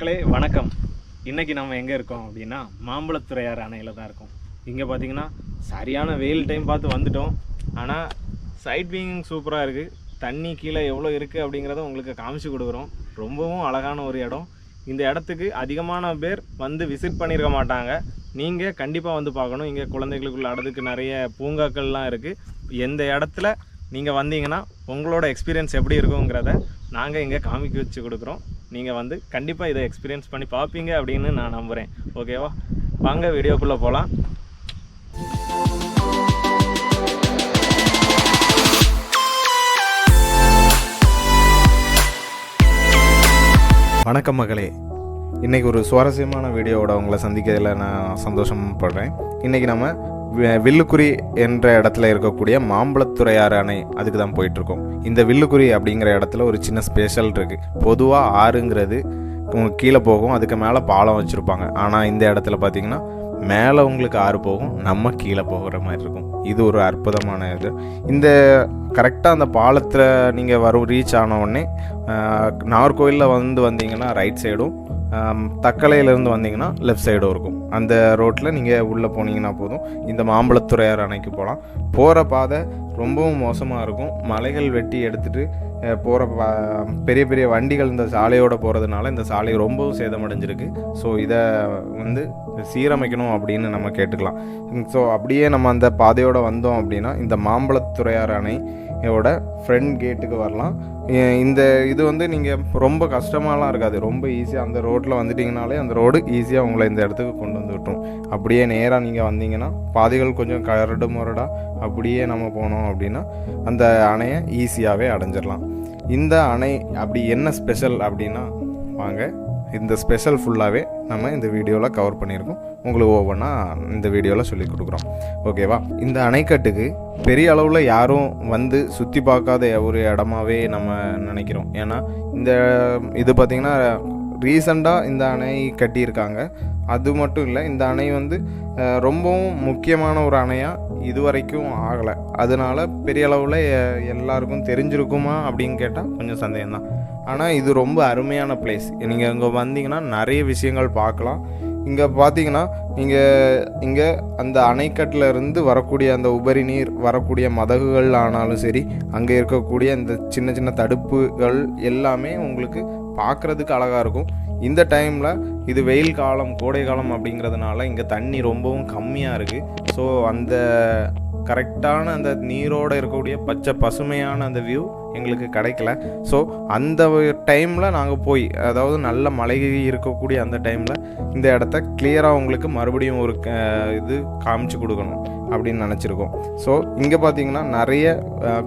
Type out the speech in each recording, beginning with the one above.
மக்களே வணக்கம். இன்றைக்கி நம்ம எங்கே இருக்கோம் அப்படின்னா மாம்பழத்துறையார் அணையில் தான் இருக்கோம். இங்கே பார்த்தீங்கன்னா சரியான வெயில் டைம் பார்த்து வந்துட்டோம். ஆனால் சைட் வியூயிங் சூப்பராக இருக்குது. தண்ணி கீழே எவ்வளோ இருக்குது அப்படிங்கிறத உங்களுக்கு காமிச்சு கொடுக்குறோம். ரொம்பவும் அழகான ஒரு இடம். இந்த இடத்துக்கு அதிகமான பேர் வந்து விசிட் பண்ணியிருக்க மாட்டாங்க. நீங்கள் கண்டிப்பாக வந்து பார்க்கணும். இங்கே குழந்தைகளுக்குள்ள ஆடுறதுக்கு நிறைய பூங்காக்கள்லாம் இருக்குது. எந்த இடத்துல நீங்கள் வந்தீங்கன்னா உங்களோட எக்ஸ்பீரியன்ஸ் எப்படி இருக்குங்கிறத நாங்கள் இங்கே காமிக்க வச்சு கொடுக்குறோம். நீங்கள் வந்து கண்டிப்பாக இதை எக்ஸ்பீரியன்ஸ் பண்ணி பார்ப்பீங்க அப்படின்னு நான் நம்புகிறேன். ஓகேவா, வாங்க வீடியோக்குள்ளே போகலாம். வணக்கம் மகளே, இன்றைக்கி ஒரு சுவாரஸ்யமான வீடியோவோட உங்களை சந்திக்கிறதுல நான் சந்தோஷப்படுறேன். இன்றைக்கி நம்ம வில்லுக்குறி என்ற இடத்துல இருக்கக்கூடிய மாம்பழத்துறையாறு அணை அதுக்கு தான் போயிட்டுருக்கோம். இந்த வில்லுக்குறி அப்படிங்கிற இடத்துல ஒரு சின்ன ஸ்பெஷல் இருக்குது. பொதுவாக ஆறுங்கிறது கீழே போகும், அதுக்கு மேலே பாலம் வச்சுருப்பாங்க. ஆனால் இந்த இடத்துல பார்த்திங்கன்னா மேலே உங்களுக்கு ஆறு போகும், நம்ம கீழே போகிற மாதிரி இருக்கும். இது ஒரு அற்புதமான இது. இந்த கரெக்டாக அந்த பாலத்தில் நீங்கள் ரீச் ஆன உடனே நாகர்கோயிலில் வந்தீங்கன்னா ரைட் சைடும், தக்கலையிலேருந்து வந்தீங்கன்னா லெஃப்ட் சைடும் இருக்கும். அந்த ரோட்டில் நீங்கள் உள்ளே போனீங்கன்னா போதும், இந்த மாம்பழத்துறையார் அணைக்கு போகலாம். போகிற பாதை ரொம்பவும் மோசமாக இருக்கும். மலைகள் வெட்டி எடுத்துகிட்டு போகிற பெரிய பெரிய வண்டிகள் இந்த சாலையோடு போகிறதுனால இந்த சாலை ரொம்பவும் சேதமடைஞ்சிருக்கு. ஸோ இதை வந்து சீரமைக்கணும் அப்படின்னு நம்ம கேட்டுக்கலாம். ஸோ அப்படியே நம்ம அந்த பாதையோடு வந்தோம் அப்படின்னா இந்த மாம்பழத்துறையார் அணையோட ஃப்ரண்ட் கேட்டுக்கு வரலாம். இந்த இது வந்து நீங்கள் ரொம்ப கஷ்டமாலாம் இருக்காது, ரொம்ப ஈஸியாக அந்த ரோட்டில் வந்துட்டிங்கனாலே அந்த ரோடு ஈஸியாக உங்களை இந்த இடத்துக்கு கொண்டு வந்து விட்டுரும். அப்படியே நேராக நீங்கள் வந்தீங்கன்னா பாதைகள் கொஞ்சம் கரடு முரடாக அப்படியே நம்ம போனோம் அப்படின்னா அந்த அணையை ஈஸியாகவே அடைஞ்சிடலாம். இந்த அணை அப்படி என்ன ஸ்பெஷல் அப்படின்னா வாங்க இந்த ஸ்பெஷல் ஃபுல்லாகவே நம்ம இந்த வீடியோவில் கவர் பண்ணியிருக்கோம். உங்களுக்கு ஒவ்வொன்றா இந்த வீடியோவில் சொல்லி கொடுக்குறோம். ஓகேவா, இந்த அணைக்கட்டுக்கு பெரிய அளவில் யாரும் வந்து சுற்றி பார்க்காத ஒரு இடமாவே நம்ம நினைக்கிறோம். ஏன்னா இது பார்த்திங்கன்னா ரீசண்டாக இந்த அணை கட்டியிருக்காங்க. அது மட்டும் இல்லை, இந்த அணை வந்து ரொம்பவும் முக்கியமான ஒரு அணையாக இது வரைக்கும் ஆகலை. அதனால் பெரிய அளவில் எல்லாருக்கும் தெரிஞ்சிருக்குமா அப்படின்னு கேட்டால் கொஞ்சம் சந்தேகம்தான். ஆனால் இது ரொம்ப அருமையான பிளேஸ். நீங்கள் இங்கே வந்தீங்கன்னா நிறைய விஷயங்கள் பார்க்கலாம். இங்கே பார்த்தீங்கன்னா இங்கே அந்த அணைக்கட்டில் இருந்து வரக்கூடிய அந்த உபரி நீர் வரக்கூடிய மதகுகள் ஆனாலும் சரி, அங்கே இருக்கக்கூடிய இந்த சின்ன சின்ன தடுப்புகள் எல்லாமே உங்களுக்கு பார்க்குறதுக்கு அழகாக இருக்கும். இந்த டைமில் இது வெயில் காலம், கோடை காலம் அப்படிங்கிறதுனால இங்கே தண்ணி ரொம்பவும் கம்மியாக இருக்குது. ஸோ அந்த கரெக்டான அந்த நீரோடு இருக்கக்கூடிய பச்சை பசுமையான அந்த வியூ எங்களுக்கு கிடைக்கல. ஸோ அந்த டைமில் நாங்கள் போய், அதாவது நல்ல மழை இருக்கக்கூடிய அந்த டைமில் இந்த இடத்த கிளியராக உங்களுக்கு மறுபடியும் ஒரு இது காமிச்சு கொடுக்கணும் அப்படின்னு நினச்சிருக்கோம். ஸோ இங்கே பார்த்திங்கன்னா நிறைய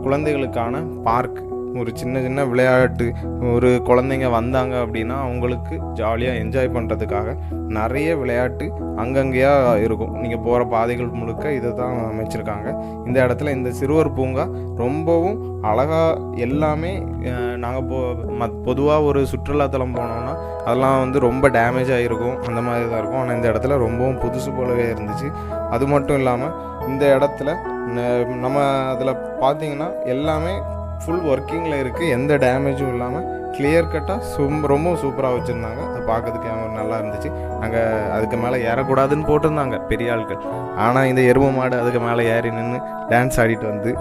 குழந்தைகளுக்கான பார்க், ஒரு சின்ன சின்ன விளையாட்டு, ஒரு குழந்தைங்க வந்தாங்க அப்படின்னா அவங்களுக்கு ஜாலியாக என்ஜாய் பண்ணுறதுக்காக நிறைய விளையாட்டு அங்கங்கேயா இருக்கும். நீங்கள் போகிற பாதைகள் முழுக்க இதை தான் அமைச்சிருக்காங்க. இந்த இடத்துல இந்த சிறுவர் பூங்கா ரொம்பவும் அழகாக எல்லாமே நாங்கள் பொதுவாக ஒரு சுற்றுலாத்தலம் போனோம்னா அதெல்லாம் வந்து ரொம்ப டேமேஜ் ஆகிருக்கும், அந்த மாதிரி தான் இருக்கும். ஆனால் இந்த இடத்துல ரொம்பவும் புதுசு போலவே இருந்துச்சு. அது மட்டும் இல்லாமல் இந்த இடத்துல நம்ம அதில் பார்த்திங்கன்னா எல்லாமே ஃபுல் ஒர்க்கிங்கில் இருக்குது, எந்த டேமேஜும் இல்லாமல் கிளியர் கட்டாக ரொம்ப சூப்பராக வச்சுருந்தாங்க. அதை பார்க்கறதுக்கு நல்லா இருந்துச்சு. நாங்கள் அதுக்கு மேலே ஏறக்கூடாதுன்னு போட்டிருந்தாங்க பெரிய ஆட்கள். ஆனால் இந்த எருமை மாடு அதுக்கு மேலே ஏறி நின்று டான்ஸ் ஆடிட்டு வந்து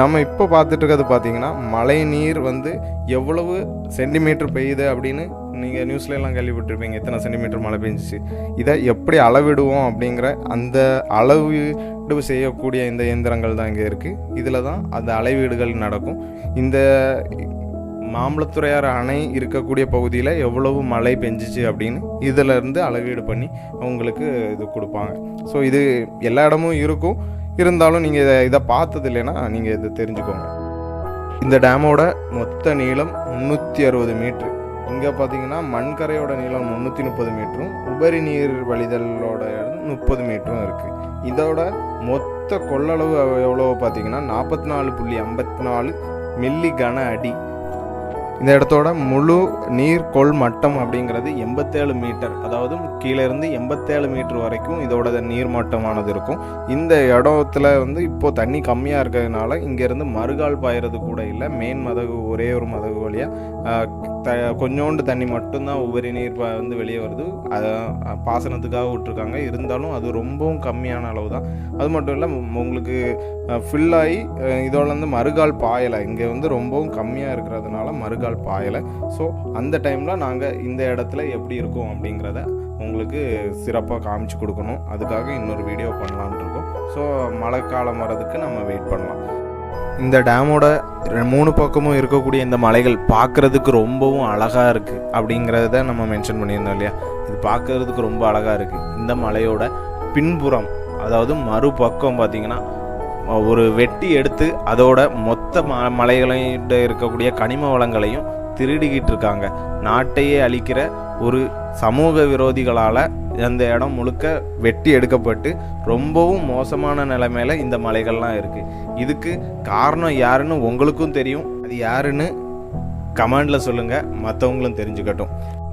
நம்ம இப்போ பார்த்துட்டு இருக்கிறது பார்த்திங்கன்னா மழை நீர் வந்து எவ்வளவு சென்டிமீட்டர் பெய்யுது அப்படின்னு நீங்கள் நியூஸ்லாம் கேள்விப்பட்டிருப்பீங்க, எத்தனை சென்டிமீட்டர் மழை பெஞ்சிச்சு. இதை எப்படி அளவிடுவோம் அப்படிங்கிற அந்த அளவீடு செய்யக்கூடிய இந்த இயந்திரங்கள் தான் இங்கே இருக்குது. இதில் தான் அந்த அளவீடுகள் நடக்கும். இந்த மாம்பழத்துறையார் அணை இருக்கக்கூடிய பகுதியில் எவ்வளவு மழை பெஞ்சிச்சு அப்படின்னு இதிலேருந்து அளவீடு பண்ணி அவங்களுக்கு இது கொடுப்பாங்க. ஸோ இது எல்லா இடமும் இருக்கும். இருந்தாலும் நீங்கள் இதை பார்த்தது இல்லைன்னா நீங்கள் இதை தெரிஞ்சுக்கோங்க. இந்த டேமோட மொத்த நீளம் 360 மீட்ரு. இங்கே பார்த்தீங்கன்னா மண்கரையோட நீளம் 330 மீட்டரும், உபரி நீர் வழிதலோட 30 மீட்டரும் இருக்குது. இதோட மொத்த கொள்ளளவு எவ்வளோ பார்த்தீங்கன்னா 44.54 மில்லி கன அடி. இந்த இடத்தோட முழு நீர் கொள் மட்டம் அப்படிங்கிறது 87 மீட்டர், அதாவது கீழே இருந்து 87 மீட்டர் வரைக்கும் இதோட நீர் மட்டமானது இருக்கும். இந்த இடத்துல வந்து இப்போது தண்ணி கம்மியாக இருக்கிறதுனால இங்கேருந்து மறுகால் பாயிறது கூட இல்லை. மெயின் மதகு ஒரே ஒரு மதகு வழியாக கொஞ்சோண்டு தண்ணி மட்டும்தான் உபரி நீர் வந்து வெளியே வருது. அதை பாசனத்துக்காக விட்டுருக்காங்க. இருந்தாலும் அது ரொம்பவும் கம்மியான அளவு தான். அது மட்டும் இல்லை, உங்களுக்கு ஃபில்லாகி இதோட மறுகால் பாயலை. இங்கே வந்து ரொம்பவும் கம்மியாக இருக்கிறதுனால மறுகால் பாயலை. ஸோ அந்த டைமில் நாங்கள் இந்த இடத்துல எப்படி இருக்கும் அப்படிங்கிறத உங்களுக்கு சிறப்பாக காமிச்சு கொடுக்கணும். அதுக்காக இன்னொரு வீடியோ பண்ணலான்ட்டு இருக்கோம். ஸோ மழை காலம் வர்றதுக்கு நம்ம வெயிட் பண்ணலாம். இந்த டேமோட 3 பக்கமும் இருக்கக்கூடிய இந்த மலைகள் பார்க்குறதுக்கு ரொம்பவும் அழகாக இருக்குது அப்படிங்கிறத நம்ம மென்ஷன் பண்ணியிருந்தோம் இல்லையா. இது பார்க்குறதுக்கு ரொம்ப அழகாக இருக்குது. இந்த மலையோட பின்புறம், அதாவது மறுபக்கம் பார்த்திங்கன்னா ஒரு வெட்டி எடுத்து அதோட மொத்த மலைகளையும் இருக்கக்கூடிய கனிம வளங்களையும் திருடிக்கிட்டு இருக்காங்க. நாட்டையே அழிக்கிற ஒரு சமூக விரோதிகளால் அந்த இடம் முழுக்க வெட்டி எடுக்கப்பட்டு ரொம்பவும் மோசமான நிலைமையில இந்த மலைகள்லாம் இருக்குது. இதுக்கு காரணம் யாருன்னு உங்களுக்கும் தெரியும். அது யாருன்னு கமெண்டில் சொல்லுங்கள், மற்றவங்களும் தெரிஞ்சுக்கட்டும்.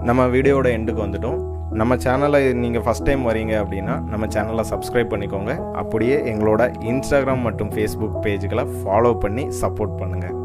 நம்ம வீடியோட எண்டுக்கு வந்துட்டோம். நம்ம சேனலை நீங்கள் ஃபஸ்ட் டைம் வரீங்க அப்படின்னா நம்ம சேனலை சப்ஸ்கிரைப் பண்ணிக்கோங்க. அப்படியே எங்களோட இன்ஸ்டாகிராம் மற்றும் ஃபேஸ்புக் பேஜுகளை ஃபாலோ பண்ணி சப்போர்ட் பண்ணுங்கள்.